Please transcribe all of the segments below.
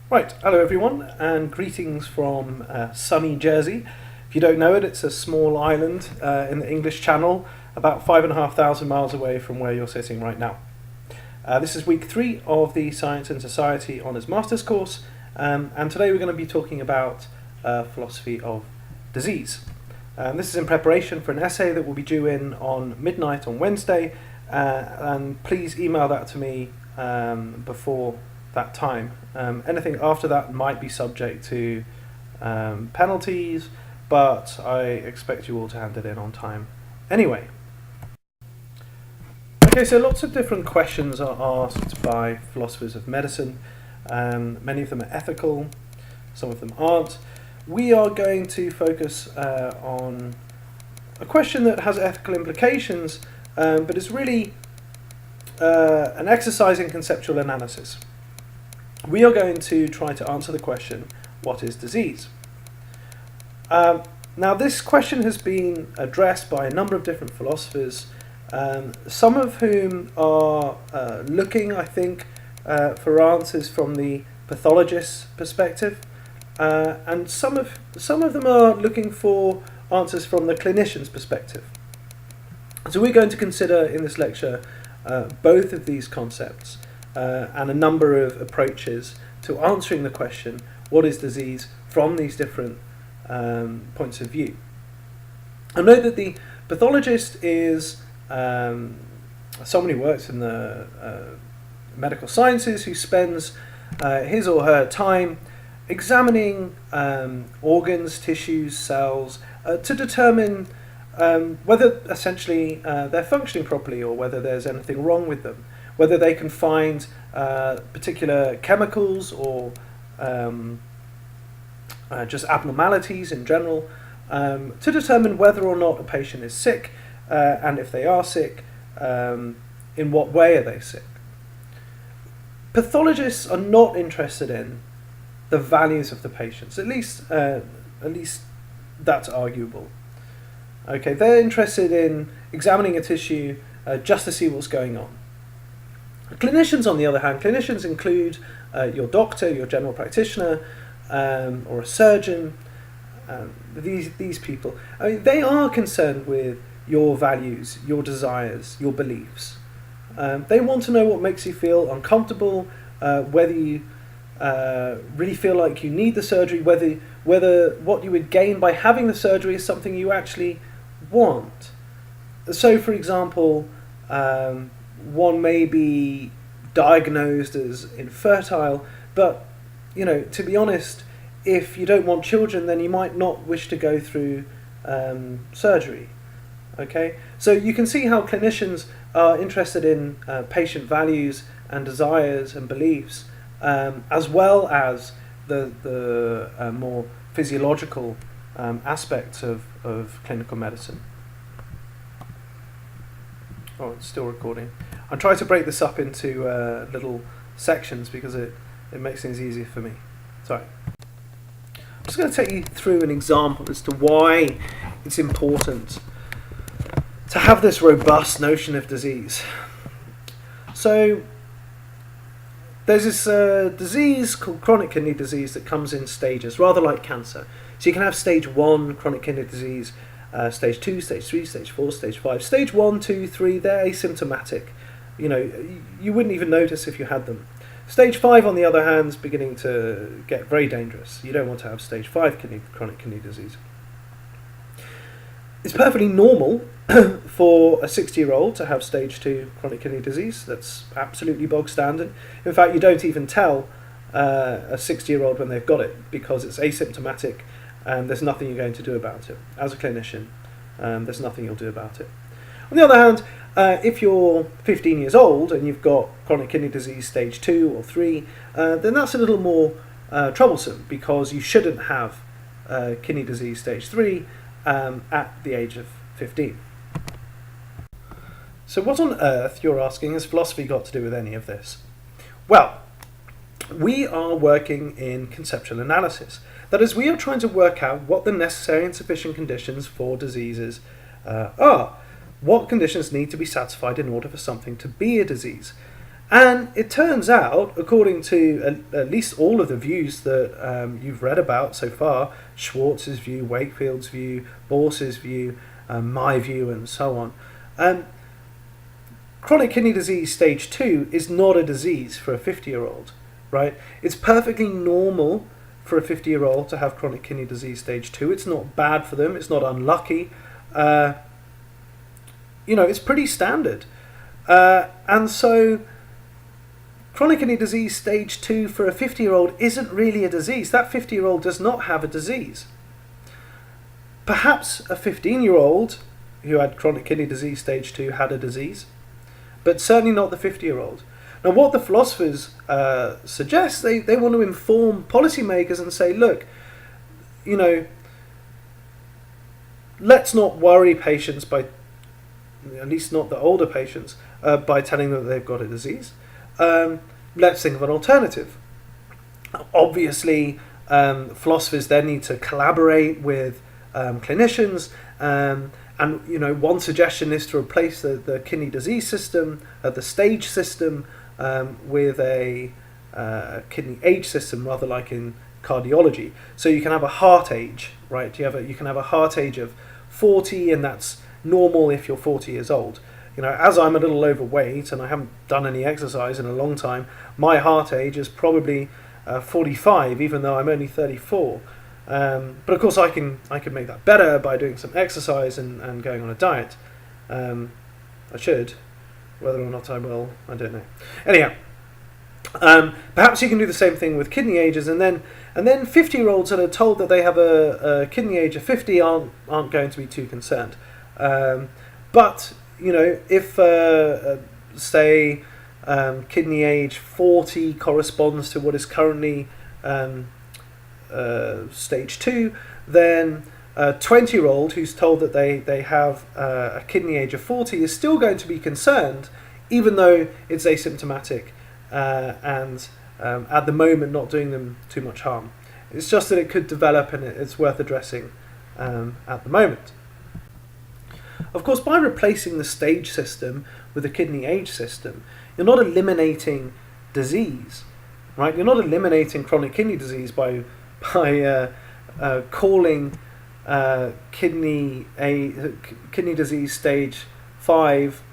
Right, hello everyone, and greetings from sunny Jersey. If you don't know it, it's a small island in the English Channel, about 5,500 miles away from where you're sitting right now. This is week 3 of the Science and Society Honours Masters course, and today we're going to be talking about philosophy of disease. This is in preparation for an essay that will be due in on midnight on Wednesday, and please email that to me before that time. Anything after that might be subject to penalties, but I expect you all to hand it in on time anyway. Okay, so lots of different questions are asked by philosophers of medicine. Many of them are ethical, some of them aren't. We are going to focus on a question that has ethical implications, but is really an exercise in conceptual analysis. We are going to try to answer the question, what is disease? Now this question has been addressed by a number of different philosophers, some of whom are looking, I think, for answers from the pathologist's perspective, and some of them are looking for answers from the clinician's perspective. So we're going to consider in this lecture both of these concepts and a number of approaches to answering the question, what is disease, from these different points of view. I know that the pathologist is someone who works in the medical sciences, who spends his or her time examining organs, tissues, cells, to determine whether essentially they're functioning properly or whether there's anything wrong with them, whether they can find particular chemicals or just abnormalities in general, to determine whether or not a patient is sick, and if they are sick, in what way are they sick. Pathologists are not interested in the values of the patients, at least that's arguable. Okay, they're interested in examining a tissue just to see what's going on. Clinicians, on the other hand, clinicians include your doctor, your general practitioner, or a surgeon. These people, I mean, they are concerned with your values, your desires, your beliefs. They want to know what makes you feel uncomfortable, whether you really feel like you need the surgery, whether what you would gain by having the surgery is something you actually want. So, for example, one may be diagnosed as infertile, but, you know, to be honest, if you don't want children, then you might not wish to go through surgery. Okay, so you can see how clinicians are interested in patient values and desires and beliefs, as well as the more physiological aspects of clinical medicine. Oh, it's still recording. I'll try to break this up into little sections because it makes things easier for me. Sorry. I'm just going to take you through an example as to why it's important to have this robust notion of disease. So there's this disease called chronic kidney disease that comes in stages, rather like cancer. So you can have stage 1 chronic kidney disease, stage 2, stage 3, stage 4, stage 5. Stage 1, 2, 3, they're asymptomatic. You know, you wouldn't even notice if you had them. Stage 5, on the other hand, is beginning to get very dangerous. You don't want to have stage 5 chronic kidney disease. It's perfectly normal for a 60-year-old to have stage 2 chronic kidney disease. That's absolutely bog standard. In fact, you don't even tell a 60-year-old when they've got it because it's asymptomatic and there's nothing you're going to do about it. As a clinician, there's nothing you'll do about it. On the other hand, if you're 15 years old and you've got chronic kidney disease stage 2 or 3, then that's a little more troublesome because you shouldn't have kidney disease stage 3 at the age of 15. So what on earth, you're asking, has philosophy got to do with any of this? Well, we are working in conceptual analysis. That is, we are trying to work out what the necessary and sufficient conditions for diseases are. What conditions need to be satisfied in order for something to be a disease? And it turns out, according to at least all of the views that you've read about so far, Schwartz's view, Wakefield's view, Bors's view, my view, and so on, chronic kidney disease stage 2 is not a disease for a 50-year-old, right? It's perfectly normal for a 50-year-old to have chronic kidney disease stage 2. It's not bad for them. It's not unlucky. It's pretty standard. And so chronic kidney disease stage 2 for a 50-year-old isn't really a disease. That 50-year-old does not have a disease. Perhaps a 15-year-old who had chronic kidney disease stage 2 had a disease, but certainly not the 50-year-old. Now, what the philosophers suggest, they want to inform policymakers and say, look, let's not worry patients by, at least not the older patients, by telling them that they've got a disease. Let's think of an alternative. Obviously, philosophers then need to collaborate with clinicians, and one suggestion is to replace the kidney disease system, the stage system, with a kidney age system, rather like in cardiology. So you can have a heart age, right? You can have a heart age of 40, and that's normal if you're 40 years old. As I'm a little overweight and I haven't done any exercise in a long time, my heart age is probably 45, even though I'm only 34. But of course, I can make that better by doing some exercise and going on a diet. I should. Whether or not I will, I don't know. Anyhow, perhaps you can do the same thing with kidney ages, and then 50-year-olds that are told that they have a kidney age of 50 aren't going to be too concerned. But if say kidney age 40 corresponds to what is currently stage 2, then a 20-year-old who's told that they have a kidney age of 40 is still going to be concerned, even though it's asymptomatic and at the moment not doing them too much harm. It's just that it could develop, and it's worth addressing at the moment. Of course, by replacing the stage system with the kidney age system, you're not eliminating disease, right? You're not eliminating chronic kidney disease by calling kidney disease stage 5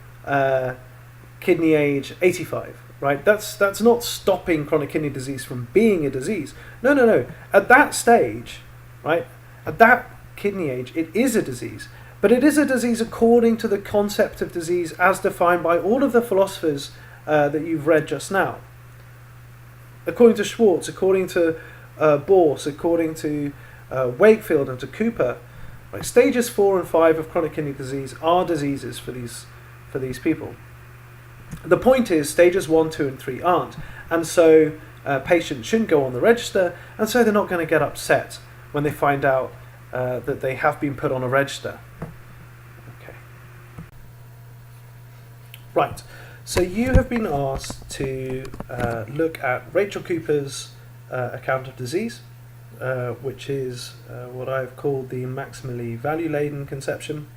kidney age 85, right? That's not stopping chronic kidney disease from being a disease. No. At that stage, right? At that kidney age, it is a disease. But it is a disease according to the concept of disease as defined by all of the philosophers that you've read just now. According to Schwartz, according to Bors, according to Wakefield and to Cooper, right, stages 4 and 5 of chronic kidney disease are diseases for these people. The point is, stages 1, 2, and 3 aren't, and so patients shouldn't go on the register, and so they're not going to get upset when they find out that they have been put on a register. Okay. Right. So you have been asked to look at Rachel Cooper's account of disease, which is what I've called the maximally value-laden conception,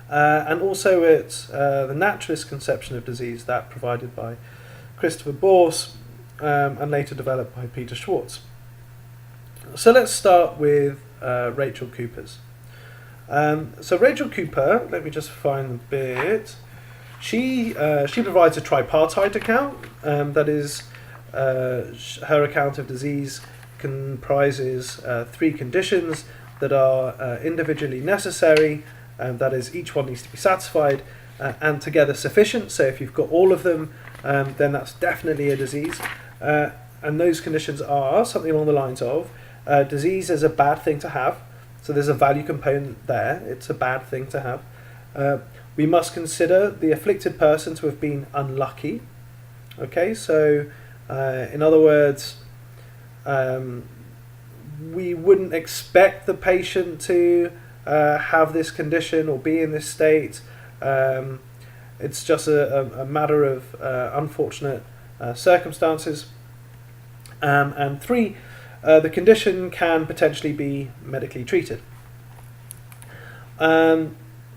and also it's the naturalist conception of disease, that provided by Christopher Bors and later developed by Peter Schwartz. So let's start with Rachel Cooper's. So Rachel Cooper, let me just find the bit. She provides a tripartite account, that is, her account of disease comprises 3 conditions that are individually necessary, that is, each one needs to be satisfied, and together sufficient. So if you've got all of them, then that's definitely a disease. And those conditions are something along the lines of, disease is a bad thing to have, so there's a value component there, it's a bad thing to have. We must consider the afflicted person to have been unlucky. Okay, so in other words, we wouldn't expect the patient to have this condition or be in this state. It's just a matter of unfortunate circumstances. And 3, the condition can potentially be medically treated.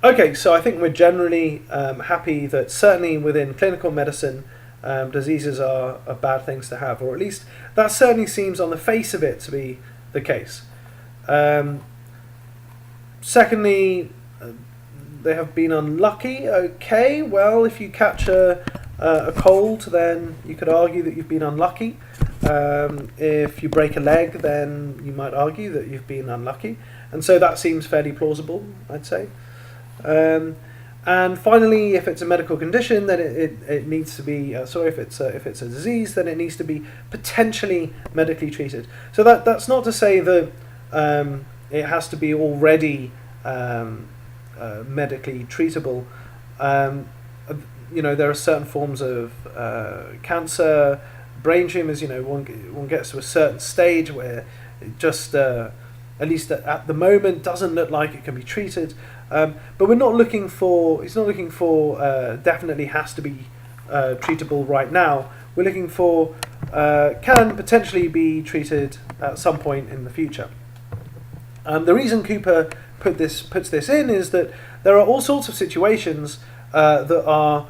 Okay, so I think we're generally happy that certainly within clinical medicine, diseases are bad things to have, or at least that certainly seems on the face of it to be the case. Secondly, they have been unlucky. Okay, well, if you catch a cold, then you could argue that you've been unlucky. If you break a leg, then you might argue that you've been unlucky. And so that seems fairly plausible, I'd say. And finally, if it's a medical condition, then it needs to be if it's a disease, then it needs to be potentially medically treated. So that's not to say that it has to be already medically treatable. There are certain forms of cancer, brain tumours. One gets to a certain stage where it just at least at the moment doesn't look like it can be treated. But we're not looking for. It's not looking for definitely has to be treatable right now. We're looking for can potentially be treated at some point in the future. The reason Cooper puts this in is that there are all sorts of situations that are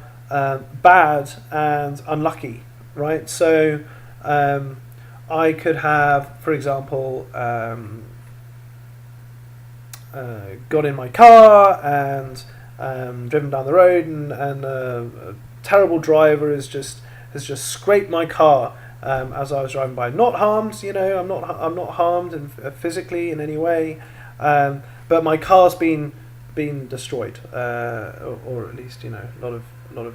bad and unlucky, right? So I could have, for example, got in my car and driven down the road, and a terrible driver has just scraped my car as I was driving by. Not harmed, I'm not harmed physically in any way, but my car's been destroyed, or at least a lot of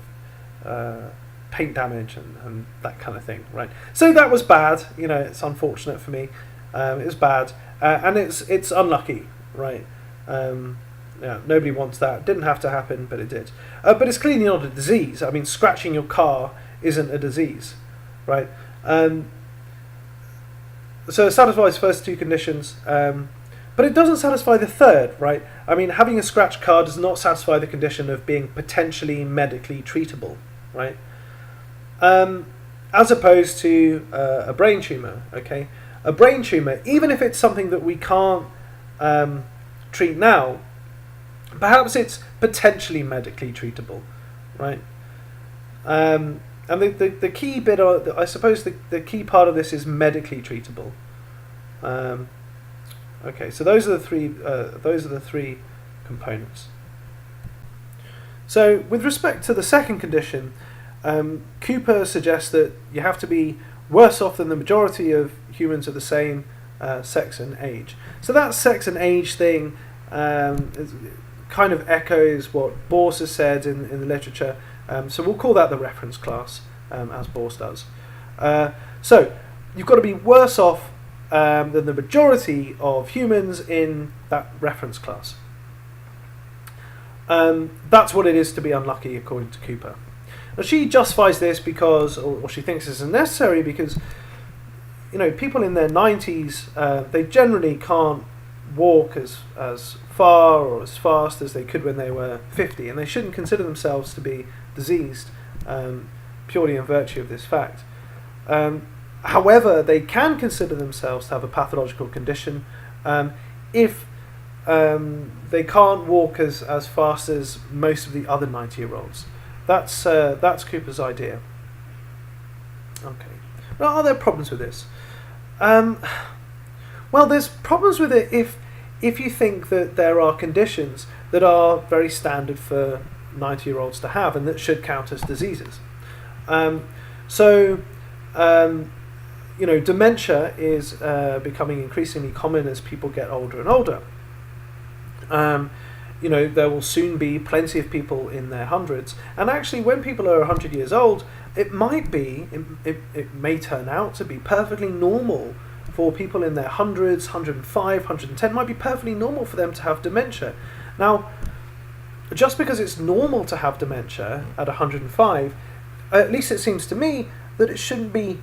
paint damage and that kind of thing, right? So that was bad. It's unfortunate for me. It was bad, and it's unlucky, right? Nobody wants that. Didn't have to happen, but it did. But it's clearly not a disease. I mean, scratching your car isn't a disease, right? So it satisfies the first two conditions, but it doesn't satisfy the third, right? I mean, having a scratched car does not satisfy the condition of being potentially medically treatable, right? As opposed to a brain tumour, okay? A brain tumour, even if it's something that we can't treat now, perhaps it's potentially medically treatable, right? And the key bit, I suppose the key part of this is medically treatable. Okay, so those are the three components. So with respect to the second condition, Cooper suggests that you have to be worse off than the majority of humans of the same sex and age. So that sex and age thing kind of echoes what Bourse has said in the literature. So we'll call that the reference class, as Bourse does. So you've got to be worse off than the majority of humans in that reference class. That's what it is to be unlucky, according to Cooper. Now she justifies this because, or she thinks this is necessary because, people in their 90s, they generally can't walk as far or as fast as they could when they were 50, and they shouldn't consider themselves to be diseased purely in virtue of this fact. However, they can consider themselves to have a pathological condition if they can't walk as fast as most of the other 90-year-olds. That's Cooper's idea. Okay. Well, are there problems with this? Well, there's problems with it if you think that there are conditions that are very standard for 90-year-olds to have and that should count as diseases. Dementia is becoming increasingly common as people get older and older. There will soon be plenty of people in their hundreds, and actually when people are 100 years old, it may turn out to be perfectly normal for people in their hundreds, 105, 110, might be perfectly normal for them to have dementia. Now, just because it's normal to have dementia at 105, at least it seems to me that it shouldn't be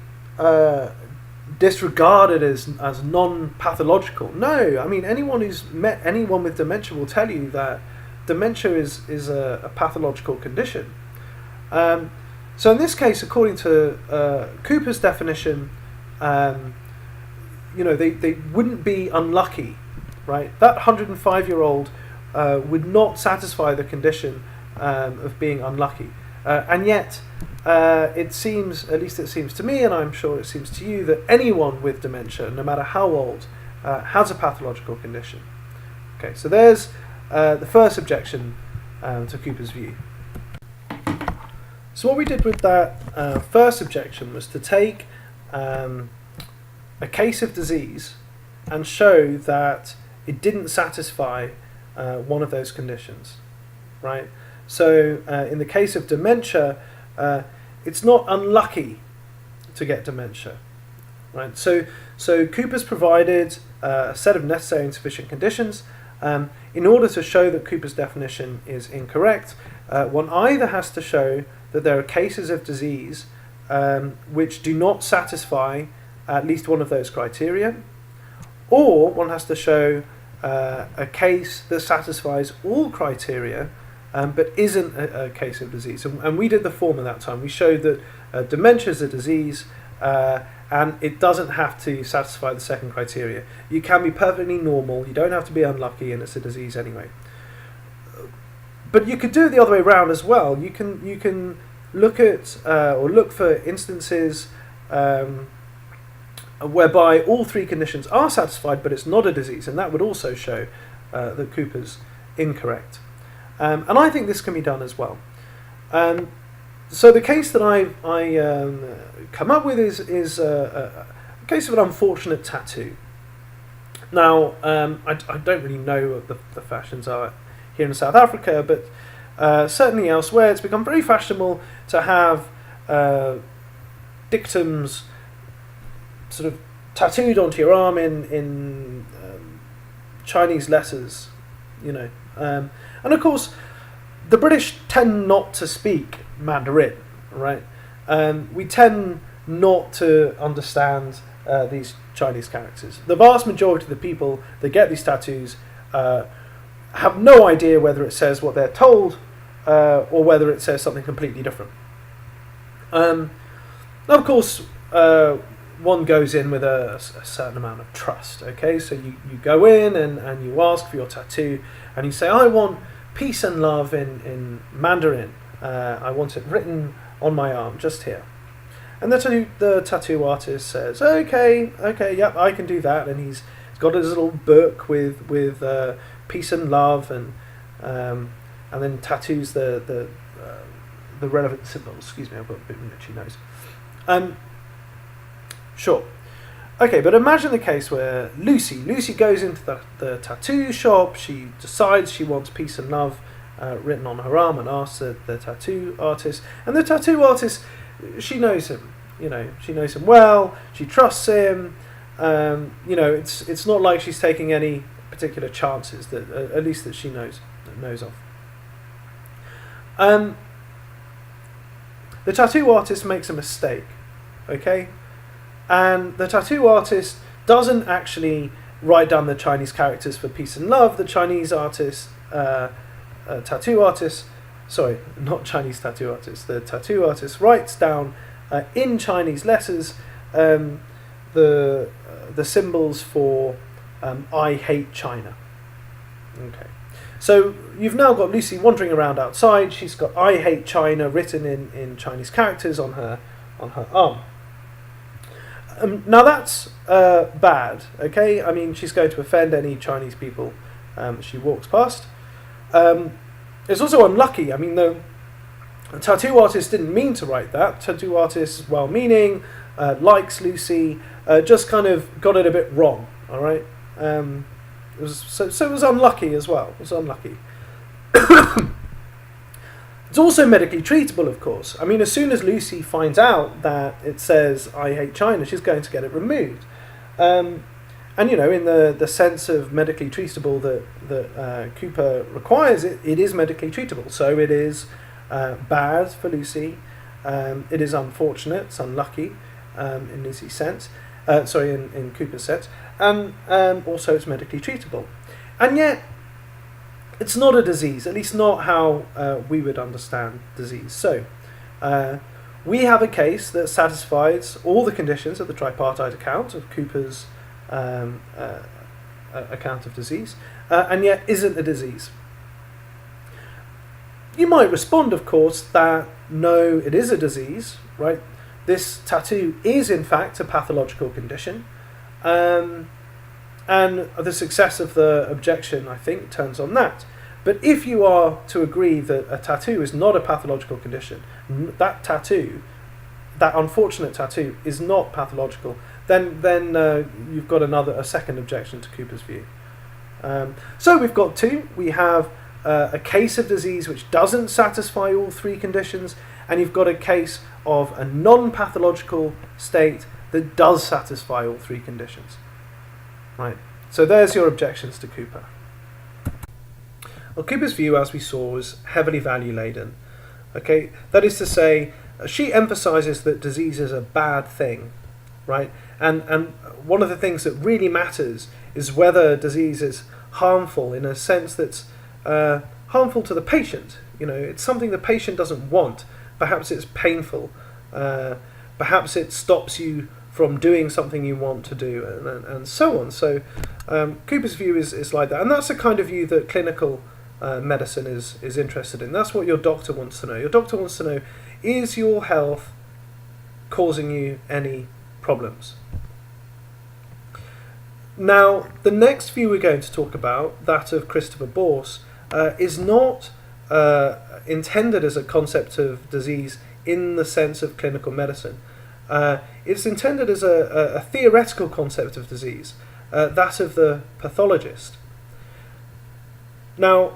disregarded as non-pathological. No, I mean, anyone who's met anyone with dementia will tell you that dementia is a pathological condition. So in this case, according to Cooper's definition, they wouldn't be unlucky, right? That 105-year-old would not satisfy the condition of being unlucky. And yet it seems, at least it seems to me, and I'm sure it seems to you, that anyone with dementia, no matter how old, has a pathological condition. Okay, so there's the first objection to Cooper's view. So what we did with that first objection was to take a case of disease and show that it didn't satisfy one of those conditions, right? So in the case of dementia, it's not unlucky to get dementia, right? So Cooper's provided a set of necessary and sufficient conditions. In order to show that Cooper's definition is incorrect, one either has to show that there are cases of disease which do not satisfy at least one of those criteria, or one has to show a case that satisfies all criteria but isn't a case of disease. And we did the former that time. We showed that dementia is a disease and it doesn't have to satisfy the second criteria. You can be perfectly normal, you don't have to be unlucky, and it's a disease anyway. But you could do it the other way around as well. You can look at or look for instances whereby all three conditions are satisfied, but it's not a disease, and that would also show that Cooper's incorrect. And I think this can be done as well. So the case that I come up with is a case of an unfortunate tattoo. Now, I don't really know what the fashions are here in South Africa, but certainly elsewhere it's become very fashionable to have dictums sort of tattooed onto your arm in Chinese letters, you know. And of course, the British tend not to speak Mandarin, right? We tend not to understand these Chinese characters. The vast majority of the people that get these tattoos have no idea whether it says what they're told or whether it says something completely different. Now, of course, one goes in with a certain amount of trust, okay? So you go in and you ask for your tattoo and you say, I want peace and love in Mandarin. I want it written on my arm, just here. And the tattoo artist says, okay, yep, I can do that. And he's got his little book with peace and love, and then tattoos the relevant symbols. Excuse me, I've got a bit of an itchy nose. Sure. Okay, but imagine the case where Lucy goes into the tattoo shop. She decides she wants peace and love written on her arm, and asks the tattoo artist. And the tattoo artist, she knows him. You know, she knows him well. She trusts him. You know, it's not like she's taking any particular chances that at least that she knows of. The tattoo artist makes a mistake. Okay. And the tattoo artist doesn't actually write down the Chinese characters for peace and love. The Chinese artist, tattoo artist, sorry, not Chinese tattoo artist. The tattoo artist writes down in Chinese letters the symbols for I hate China. Okay, so you've now got Lucy wandering around outside. She's got I hate China written in Chinese characters on her arm. Now that's bad, okay? I mean, she's going to offend any Chinese people she walks past. It's also unlucky. I mean, the tattoo artist didn't mean to write that. Tattoo artist, well-meaning, likes Lucy, just kind of got it a bit wrong, all right? It was unlucky as well. It was unlucky. It's also medically treatable, of course. I mean, as soon as Lucy finds out that it says, I hate China, she's going to get it removed. And, you know, in the sense of medically treatable that Cooper requires, it is medically treatable. So it is bad for Lucy. It is unfortunate, it's unlucky in Lucy's sense. In Cooper's sense. And also it's medically treatable. And yet, it's not a disease, at least not how we would understand disease. So, we have a case that satisfies all the conditions of the tripartite account of Cooper's account of disease, and yet isn't a disease. You might respond, of course, that no, it is a disease, right? This tattoo is in fact a pathological condition, and the success of the objection, I think, turns on that. But if you are to agree that a tattoo is not a pathological condition, that unfortunate tattoo is not pathological, then you've got a second objection to Cooper's view. So we've got two. We have a case of disease which doesn't satisfy all three conditions, and you've got a case of a non-pathological state that does satisfy all three conditions. Right. So there's your objections to Cooper. Well, Cooper's view, as we saw, was heavily value-laden. Okay, that is to say, she emphasises that disease is a bad thing, right? And one of the things that really matters is whether disease is harmful in a sense that's harmful to the patient. You know, it's something the patient doesn't want. Perhaps it's painful. Perhaps it stops you from doing something you want to do, and so on. So Cooper's view is like that, and that's the kind of view that clinical medicine is interested in. That's what your doctor wants to know. Your doctor wants to know, is your health causing you any problems? Now, the next view we're going to talk about, that of Christopher Borse, is not intended as a concept of disease in the sense of clinical medicine. It's intended as a theoretical concept of disease, that of the pathologist. Now,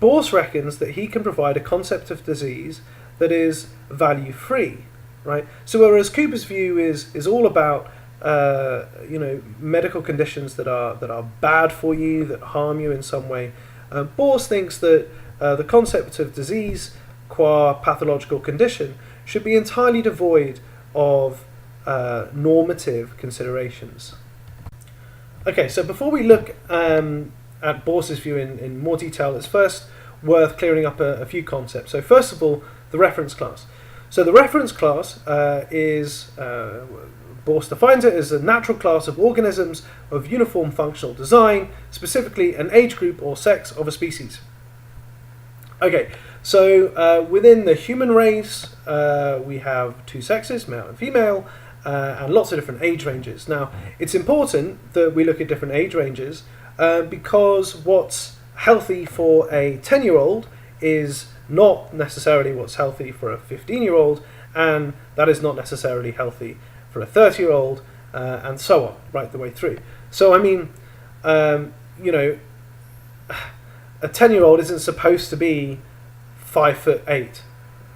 Borse reckons that he can provide a concept of disease that is value-free, right? So whereas Cooper's view is all about medical conditions that are bad for you, that harm you in some way, Borse thinks that the concept of disease qua pathological condition should be entirely devoid of normative considerations. Okay, so before we look at Borse's view in more detail, it's first worth clearing up a few concepts. So first of all, the reference class. So the reference class Borse defines it as a natural class of organisms of uniform functional design, specifically an age group or sex of a species. Okay, so within the human race, we have two sexes, male and female, and lots of different age ranges. Now, it's important that we look at different age ranges because what's healthy for a 10-year-old is not necessarily what's healthy for a 15-year-old, and that is not necessarily healthy for a 30-year-old, and so on, right the way through. So, I mean, a 10-year-old isn't supposed to be 5'8",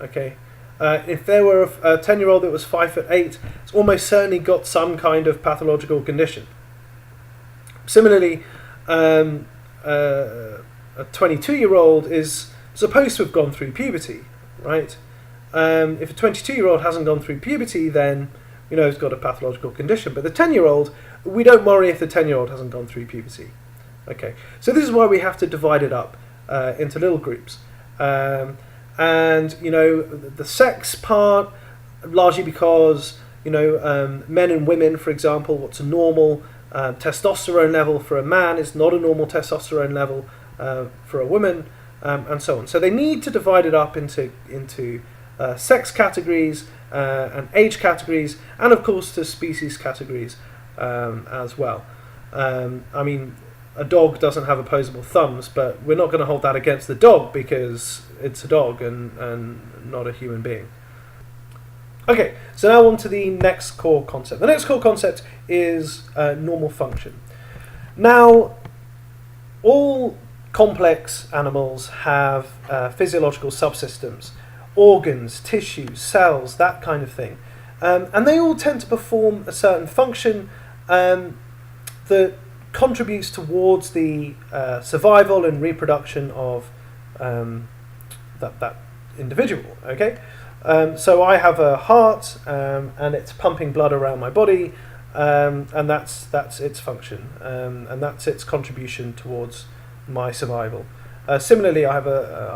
okay? If there were a 10-year-old that was 5'8", it's almost certainly got some kind of pathological condition. Similarly, a 22-year-old is supposed to have gone through puberty, right? If a 22-year-old hasn't gone through puberty, then it's got a pathological condition. But the 10-year-old, we don't worry if the 10-year-old hasn't gone through puberty. Okay, so this is why we have to divide it up into little groups. The sex part, largely because men and women, for example, what's a normal testosterone level for a man is not a normal testosterone level for a woman, and so on. So they need to divide it up into sex categories and age categories, and of course to species categories as well. I mean, a dog doesn't have opposable thumbs, but we're not going to hold that against the dog because it's a dog and not a human being. Okay, so now on to the next core concept. The next core concept is normal function. Now, all complex animals have physiological subsystems, organs, tissues, cells, that kind of thing. And they all tend to perform a certain function that contributes towards the survival and reproduction of that individual, okay? So I have a heart, and it's pumping blood around my body, and that's its function, and that's its contribution towards my survival. Similarly, I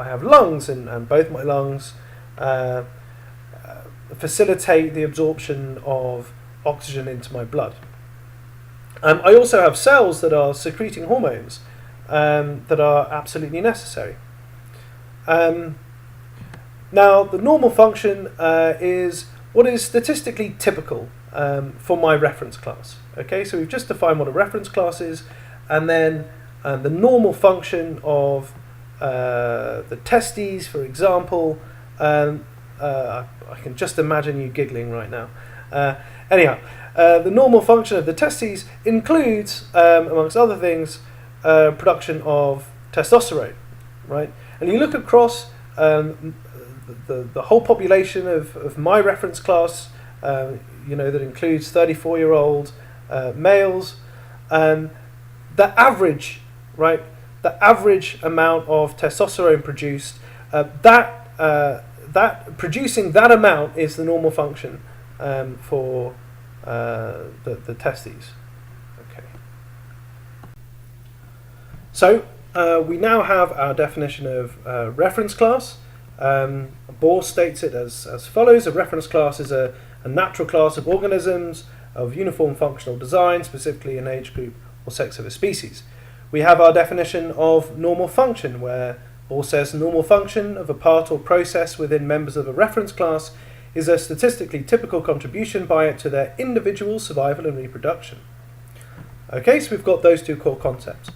have lungs, and both my lungs facilitate the absorption of oxygen into my blood. I also have cells that are secreting hormones that are absolutely necessary. Now, the normal function is what is statistically typical for my reference class. Okay, so we've just defined what a reference class is, and then the normal function of the testes, for example. I can just imagine you giggling right now. Anyhow, the normal function of the testes includes, amongst other things, production of testosterone, right? And you look across the whole population of my reference class, that includes 34-year-old males, the average, right? The average amount of testosterone produced, that producing that amount is the normal function for the testes. Okay. So we now have our definition of reference class. Bohr states it as follows: a reference class is a natural class of organisms of uniform functional design, specifically an age group or sex of a species. We have our definition of normal function, where Bohr says normal function of a part or process within members of a reference class is a statistically typical contribution by it to their individual survival and reproduction. Okay, so we've got those two core concepts.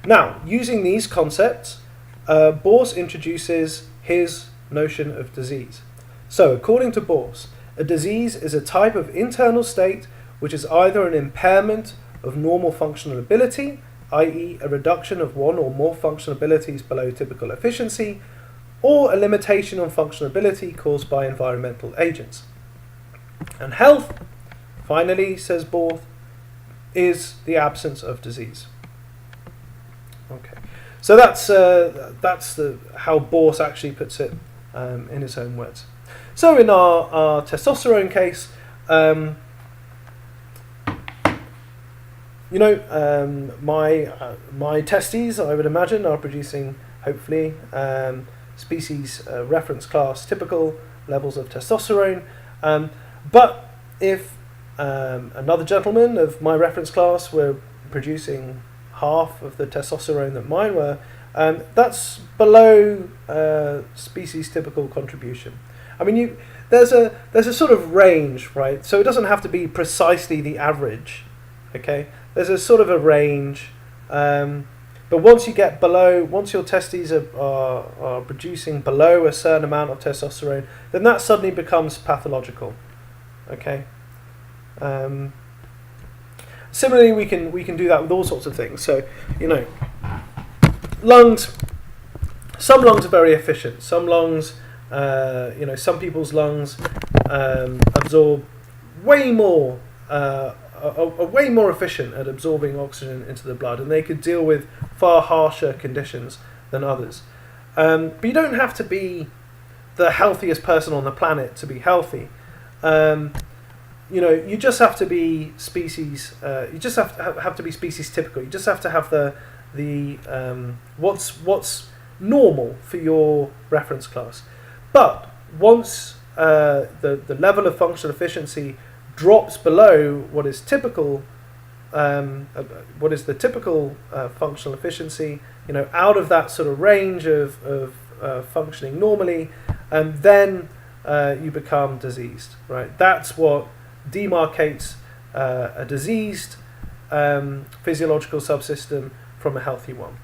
Now, using these concepts, Bohr introduces his notion of disease. So, according to Bohr, a disease is a type of internal state which is either an impairment of normal functional ability, i.e. a reduction of one or more functional abilities below typical efficiency, or a limitation on functional ability caused by environmental agents. And health, finally, says Bohr, is the absence of disease. Okay, so that's how Bohr actually puts it in his own words. So in our testosterone case, my testes, I would imagine, are producing, hopefully, species reference class typical levels of testosterone. But if another gentleman of my reference class were producing half of the testosterone that mine were, that's below species typical contribution. I mean, there's a sort of range, right? So it doesn't have to be precisely the average. Okay, there's a sort of a range, but once your testes are producing below a certain amount of testosterone, then that suddenly becomes pathological. Okay. Similarly, we can do that with all sorts of things. So, lungs. Some lungs are very efficient. Some lungs, some people's lungs absorb way more. Are way more efficient at absorbing oxygen into the blood, and they could deal with far harsher conditions than others. But you don't have to be the healthiest person on the planet to be healthy. You just have to be species. You just have to be species typical. You just have to have the what's normal for your reference class. But once the level of functional efficiency drops below what is typical, what is the typical functional efficiency, out of that sort of range of functioning normally, and then you become diseased, right? That's what demarcates a diseased physiological subsystem from a healthy one.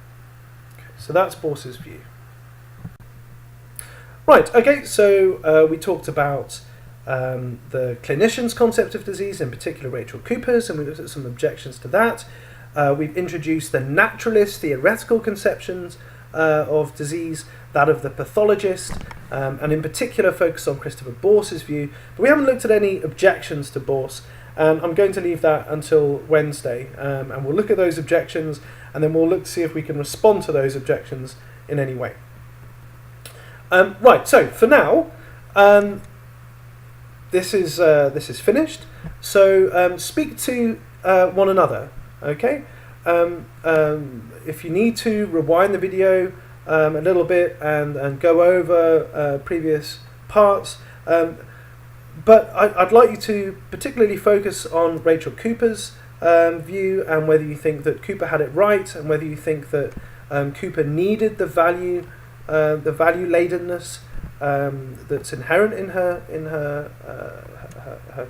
Okay, so that's Bohr's view. Right, okay, so we talked about the clinician's concept of disease, in particular Rachel Cooper's, and we looked at some objections to that. We've introduced the naturalist theoretical conceptions of disease, that of the pathologist, and in particular focused on Christopher Bohr's view, but we haven't looked at any objections to Bohr, and I'm going to leave that until Wednesday, and we'll look at those objections, and then we'll look to see if we can respond to those objections in any way. Right, so for now, this is finished. So speak to one another. Okay. If you need to, rewind the video a little bit and go over previous parts. But I'd like you to particularly focus on Rachel Cooper's view, and whether you think that Cooper had it right, and whether you think that Cooper needed the value the value ladenness that's inherent in her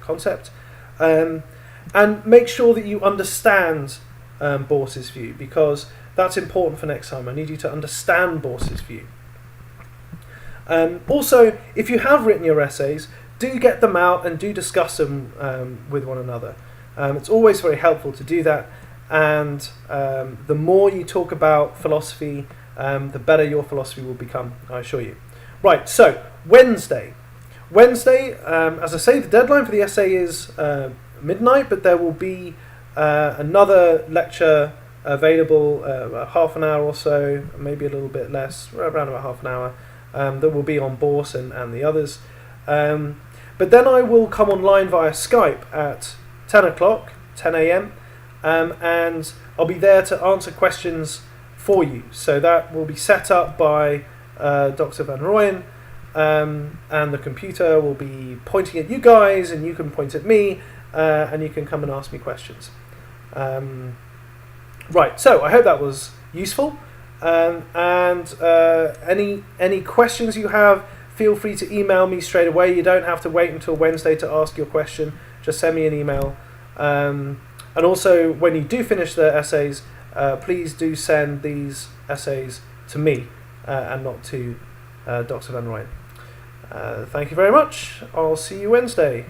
concept, and make sure that you understand Bors's view, because that's important for next time. I need you to understand Bors's view. Also, if you have written your essays, do get them out and do discuss them with one another. It's always very helpful to do that, and the more you talk about philosophy, the better your philosophy will become, I assure you. Right, so Wednesday, as I say, the deadline for the essay is midnight, but there will be another lecture available, half an hour or so, maybe a little bit less, around about half an hour, that will be on Bors and the others. But then I will come online via Skype at 10 o'clock, 10 a.m., and I'll be there to answer questions for you. So that will be set up by Dr. Van Rooyen, and the computer will be pointing at you guys, and you can point at me, and you can come and ask me questions. Right, so I hope that was useful, and any questions you have, feel free to email me straight away. You don't have to wait until Wednesday to ask your question. Just send me an email. And also, when you do finish the essays, please do send these essays to me and not to Dr. Van Rooyen. Thank you very much. I'll see you Wednesday.